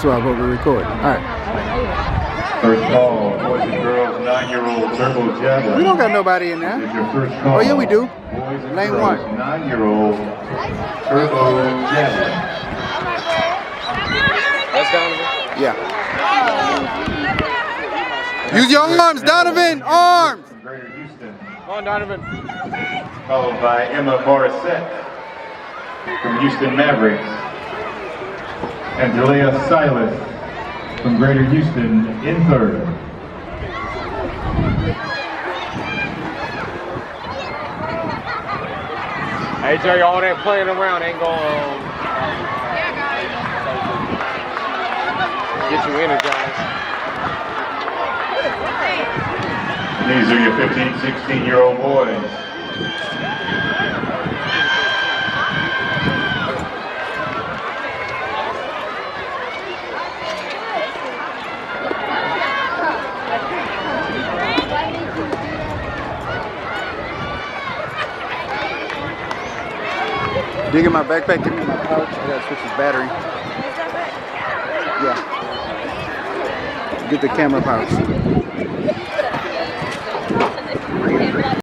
why I'm supposed to record. All right. First call, boys and girls, 9-year-old turbo javelin. We don't got nobody in there. Is your first call. Oh yeah, we do. Boys and Lane girls, 1. 9-year-old turbo javelin. That's Donavan? Yeah. Use your arms, Donavan. Arms. From Greater Houston. Come on, Donavan. Followed by Emma Morissette from Houston Mavericks. And Delia Silas from Greater Houston in third. Hey, Jerry, all that playing around ain't gonna get you energized. These are your 15, 16-year-old boys. Dig in my backpack, give me my pouch. I gotta switch his battery. Yeah. Get the camera pouch.